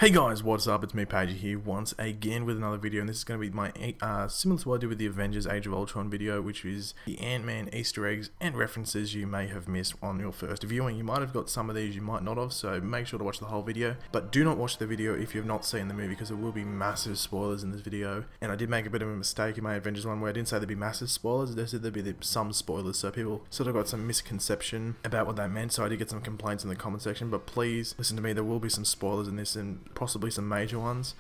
Hey guys, what's up? It's me, Peña here, once again with another video, and this is going to be my, similar to what I did with the Avengers Age of Ultron video, which is the Ant-Man Easter eggs and references you may have missed on your first viewing. You might have got some of these, you might not have, so make sure to watch the whole video, but do not watch the video if you have not seen the movie, because there will be massive spoilers in this video, and I did make a bit of a mistake in my Avengers one where I didn't say there'd be massive spoilers, I said there'd be some spoilers, so people sort of got some misconception about what that meant, so I did get some complaints in the comment section, but please listen to me, there will be some spoilers in this, and possibly some major ones,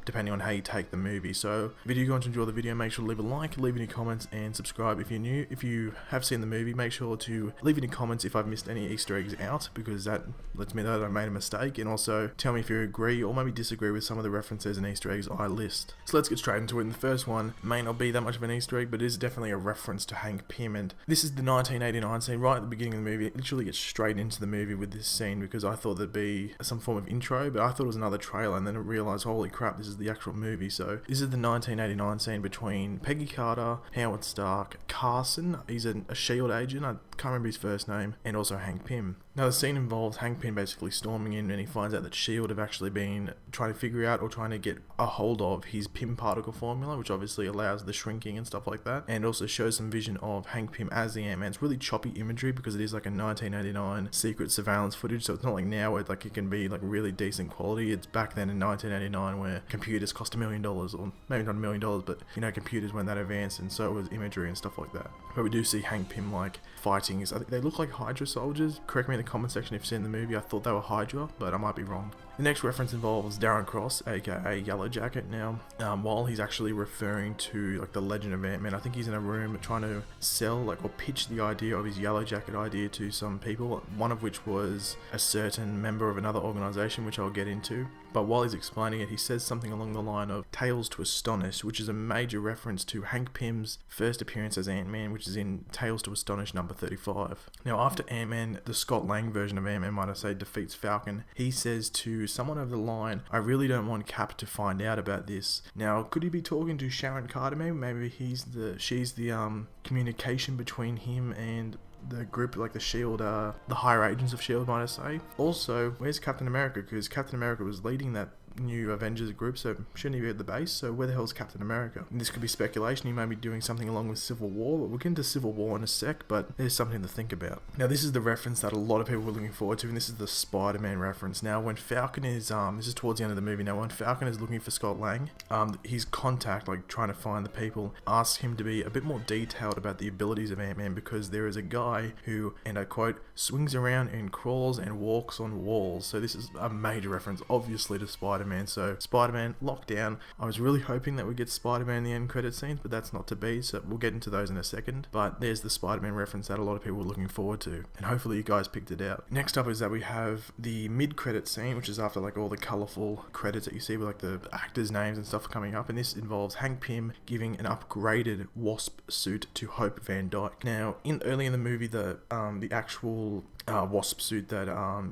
depending on how you take the movie. So if you do want to enjoy the video, make sure to leave a like, leave any comments, and subscribe if you're new. If you have seen the movie, make sure to leave any comments if I've missed any Easter eggs out, because that lets me know that I made a mistake, and also tell me if you agree or maybe disagree with some of the references and Easter eggs I list. So let's get straight into it. And the first one may not be that much of an Easter egg, but it is definitely a reference to Hank Pym, and this is the 1989 scene right at the beginning of the movie. It literally gets straight into the movie with this scene, because I thought there'd be some form of intro, but I thought it was another trailer, and then I realised, holy crap, this is the actual movie. So this is the 1989 scene between Peggy Carter, Howard Stark, Carson, he's a SHIELD agent, I can't remember his first name, and also Hank Pym. Now the scene involves Hank Pym basically storming in, and he finds out that SHIELD have actually been trying to figure out or trying to get a hold of his Pym particle formula, which obviously allows the shrinking and stuff like that, and also shows some vision of Hank Pym as the Ant-Man. It's really choppy imagery because it is like a 1989 secret surveillance footage, so it's not like now where like it can be like really decent quality. It's back then in 1989 where computers cost $1 million, or maybe not $1 million, but you know, computers weren't that advanced, and so it was imagery and stuff like that. But we do see Hank Pym like fighting. I think they look like Hydra soldiers. Correct me in the comment section if you've seen the movie. I thought they were Hydra, but I might be wrong. The next reference involves Darren Cross, aka Yellow Jacket. Now, while he's actually referring to like the Legend of Ant-Man, I think he's in a room trying to sell or pitch the idea of his Yellow Jacket idea to some people, one of which was a certain member of another organization, which I'll get into. But while he's explaining it, he says something along the line of Tales to Astonish, which is a major reference to Hank Pym's first appearance as Ant-Man, which is in Tales to Astonish number 35. Now, after Ant-Man, the Scott Lang version of Ant-Man, might I say, defeats Falcon, he says to someone over the line, I really don't want Cap to find out about this. Now, could he be talking to Sharon Carter? Maybe she's the communication between him and the group, like the SHIELD, the higher agents of SHIELD, might I say. Also, where's Captain America? Because Captain America was leading that new Avengers group, so shouldn't he be at the base? So where the hell is Captain America? And this could be speculation, he may be doing something along with Civil War, but we'll get into Civil War in a sec, but there's something to think about. Now this is the reference that a lot of people were looking forward to, and this is the Spider-Man reference. Now when Falcon is, this is towards the end of the movie, now when Falcon is looking for Scott Lang, his contact, like trying to find the people, asks him to be a bit more detailed about the abilities of Ant-Man, because there is a guy who, and I quote, swings around and crawls and walks on walls. So this is a major reference, obviously, to Spider-Man. So Spider-Man, lockdown. I was really hoping that we get Spider-Man in the end credit scenes, but that's not to be, so we'll get into those in a second. But there's the Spider-Man reference that a lot of people were looking forward to, and hopefully you guys picked it out. Next up is that we have the mid-credit scene, which is after like all the colourful credits that you see with like the actors' names and stuff coming up, and this involves Hank Pym giving an upgraded Wasp suit to Hope Van Dyke. Now, early in the movie, the actual Wasp suit that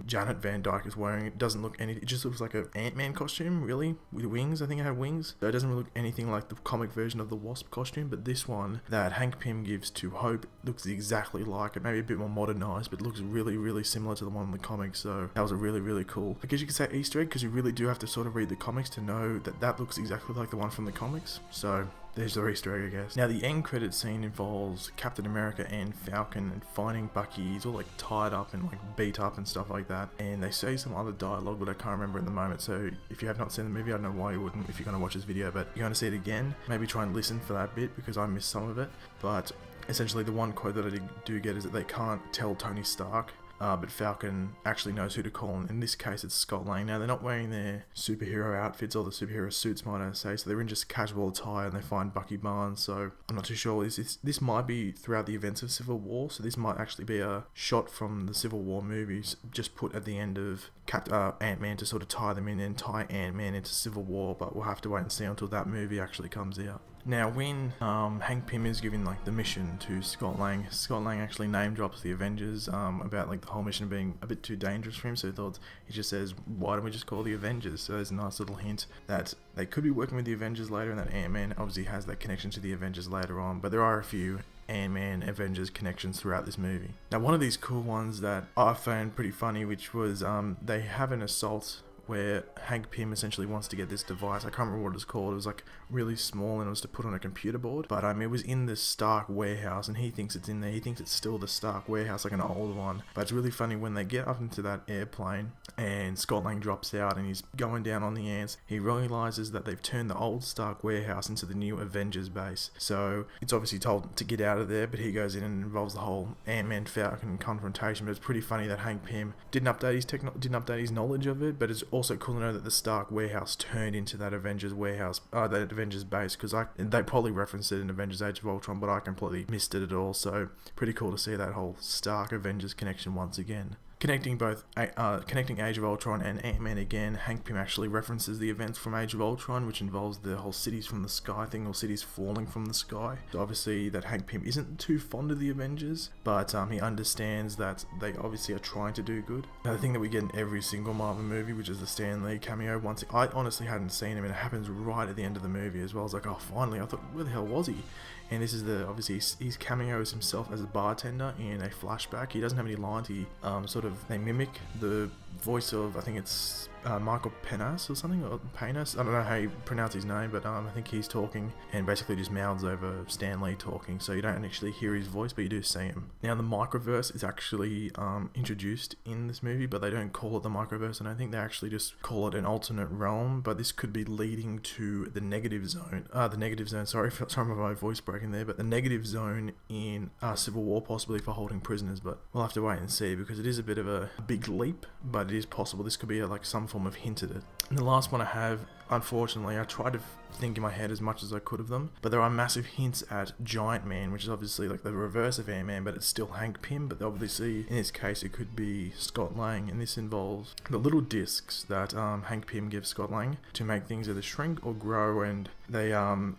Janet Van Dyke is wearing, it doesn't look it just looks like an Ant-Man costume, really, with wings. I think it had wings, so it doesn't really look anything like the comic version of the Wasp costume. But this one that Hank Pym gives to Hope looks exactly like it, maybe a bit more modernized, but looks really, really similar to the one in the comics. So that was a really, really cool, I guess you could say, Easter egg, because you really do have to sort of read the comics to know that that looks exactly like the one from the comics. So there's the Easter egg, I guess. Now the end credit scene involves Captain America and Falcon and finding Bucky. He's all like tied up and like beat up and stuff like that, and they say some other dialogue, but I can't remember at the moment. So if you have not seen the movie, I don't know why you wouldn't if you're going to watch this video, but you're going to see it again. Maybe try and listen for that bit, because I missed some of it. But essentially the one quote that I do get is that they can't tell Tony Stark, but Falcon actually knows who to call, and in this case it's Scott Lang. Now they're not wearing their superhero outfits or the superhero suits, might I say, so they're in just casual attire, and they find Bucky Barnes. So I'm not too sure, this might be throughout the events of Civil War, so this might actually be a shot from the Civil War movies just put at the end of Ant-Man to sort of tie them in and tie Ant-Man into Civil War, but we'll have to wait and see until that movie actually comes out. Now when Hank Pym is giving like the mission to Scott Lang actually name drops the Avengers about like the whole mission being a bit too dangerous for him, so he just says, why don't we just call the Avengers? So there's a nice little hint that they could be working with the Avengers later, and that Ant-Man obviously has that connection to the Avengers later on, but there are a few Ant-Man Avengers connections throughout this movie. Now one of these cool ones that I found pretty funny, which was they have an assault where Hank Pym essentially wants to get this device. I can't remember what it's called. It was like really small and it was to put on a computer board. But it was in the Stark warehouse and he thinks it's in there. He thinks it's still the Stark warehouse, like an old one. But it's really funny when they get up into that airplane and Scott Lang drops out and he's going down on the ants. He realizes that they've turned the old Stark warehouse into the new Avengers base. So it's obviously told to get out of there, but he goes in and it involves the whole Ant-Man Falcon confrontation. But it's pretty funny that Hank Pym didn't update his knowledge of it, but it's also cool to know that the Stark warehouse turned into that Avengers warehouse, that Avengers base, because they probably referenced it in Avengers Age of Ultron, but I completely missed it at all. So pretty cool to see that whole Stark Avengers connection once again. Connecting Age of Ultron and Ant-Man again, Hank Pym actually references the events from Age of Ultron, which involves the whole cities from the sky thing, or cities falling from the sky. So obviously that Hank Pym isn't too fond of the Avengers, but he understands that they obviously are trying to do good. Now, the thing that we get in every single Marvel movie, which is the Stan Lee cameo, I honestly hadn't seen him, and it happens right at the end of the movie as well. I was like, oh, finally. I thought, where the hell was he? And this is obviously his cameo as himself as a bartender in a flashback. He doesn't have any lines. They mimic the voice of, I think it's Michael Peña or something, or Peña. I don't know how you pronounce his name, but I think he's talking and basically just mouths over Stan Lee talking, so you don't actually hear his voice, but you do see him. Now, the microverse is actually introduced in this movie, but they don't call it the microverse, and I think they actually just call it an alternate realm, but this could be leading to the negative zone. Sorry for my voice breaking there, but the negative zone in Civil War, possibly for holding prisoners, but we'll have to wait and see, because it is a bit of a big leap, but it is possible. This could be like some form of hint at it. And the last one I have, unfortunately, I tried to think in my head as much as I could of them, but there are massive hints at Giant Man, which is obviously like the reverse of Ant-Man, but it's still Hank Pym, but obviously in this case it could be Scott Lang, and this involves the little discs that Hank Pym gives Scott Lang to make things either shrink or grow, and they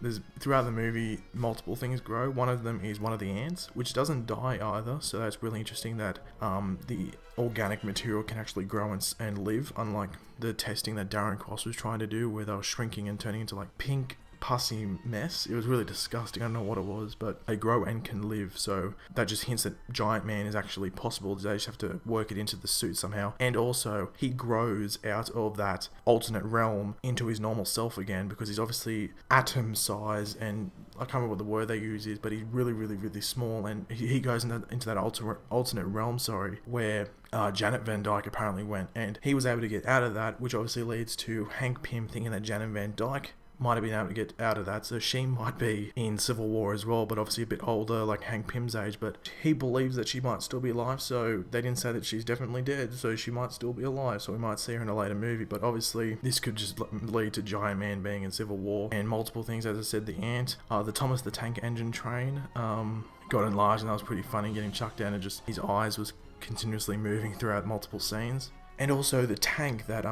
there's throughout the movie multiple things grow. One of them is one of the ants, which doesn't die either, so that's really interesting that the organic material can actually grow and live, unlike the testing that Darren Cross was trying to do where they were shrinking and turning into like pink pussy mess. It was really disgusting. I don't know what it was, but they grow and can live, so that just hints that Giant Man is actually possible. They just have to work it into the suit somehow. And also he grows out of that alternate realm into his normal self again, because he's obviously atom size, and I can't remember what the word they use is, but he's really, really, really small, and he goes into that alternate realm, where Janet Van Dyke apparently went, and he was able to get out of that, which obviously leads to Hank Pym thinking that Janet Van Dyke might have been able to get out of that, so she might be in Civil War as well, but obviously a bit older, like Hank Pym's age, but he believes that she might still be alive, so they didn't say that she's definitely dead, so she might still be alive, so we might see her in a later movie. But obviously this could just lead to Giant Man being in Civil War, and multiple things. As I said, the ant, the Thomas the Tank Engine train got enlarged, and that was pretty funny, getting chucked down, and just his eyes was continuously moving throughout multiple scenes. And also the tank that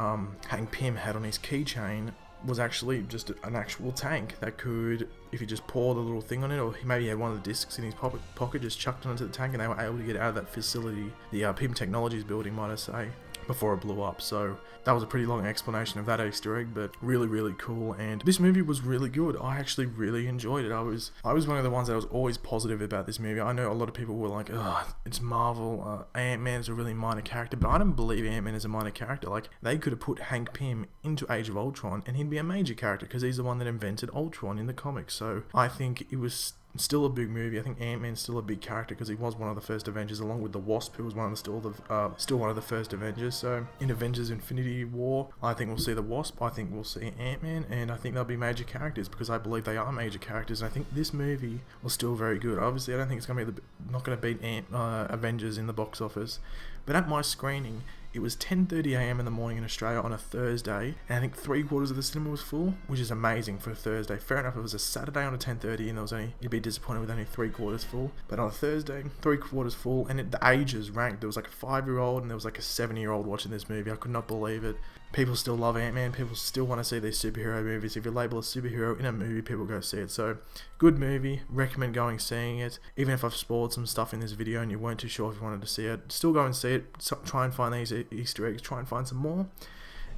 Hank Pym had on his keychain was actually just an actual tank that could, if you just pour the little thing on it, or maybe he had one of the discs in his pocket, just chucked onto the tank, and they were able to get out of that facility, the Pym Technologies building, might I say, before it blew up. So that was a pretty long explanation of that Easter egg, but really, really cool. And this movie was really good. I actually really enjoyed it. I was one of the ones that was always positive about this movie. I know a lot of people were like, oh, it's Marvel, Ant-Man is a really minor character, but I don't believe Ant-Man is a minor character. Like, they could have put Hank Pym into Age of Ultron and he'd be a major character, because he's the one that invented Ultron in the comics. So I think it was still a big movie. I think Ant-Man's still a big character because he was one of the first Avengers, along with the Wasp, who was still one of the first Avengers. So in Avengers Infinity War, I think we'll see the Wasp, I think we'll see Ant-Man, and I think they'll be major characters, because I believe they are major characters. And I think this movie was still very good. Obviously, I don't think it's going to be not going to beat Avengers in the box office, but at my screening, it was 10:30 a.m. in the morning in Australia on a Thursday, and I think 3/4 of the cinema was full, which is amazing for a Thursday. Fair enough, it was a Saturday on a 10:30, and you'd be disappointed with only 3/4 full. But on a Thursday, 3/4 full, and the ages ranked. There was like a 5-year-old and there was like a 7-year-old watching this movie. I could not believe it. People still love Ant-Man. People still want to see these superhero movies. If you label a superhero in a movie, people go see it. So, good movie. Recommend seeing it. Even if I've spoiled some stuff in this video and you weren't too sure if you wanted to see it, still go and see it. Try and find these Easter eggs. Try and find some more.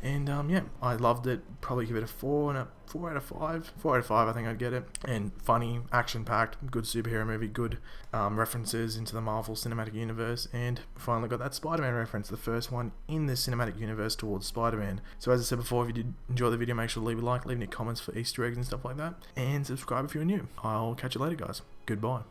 And yeah, I loved it. Probably give it a 4 out of 5. 4 out of 5, I think I'd get it. And funny, action-packed, good superhero movie, good references into the Marvel Cinematic Universe, and finally got that Spider-Man reference, the first one in the cinematic universe towards Spider-Man. So as I said before, if you did enjoy the video, make sure to leave a like, leave any comments for Easter eggs and stuff like that, and subscribe if you're new. I'll catch you later, guys. Goodbye.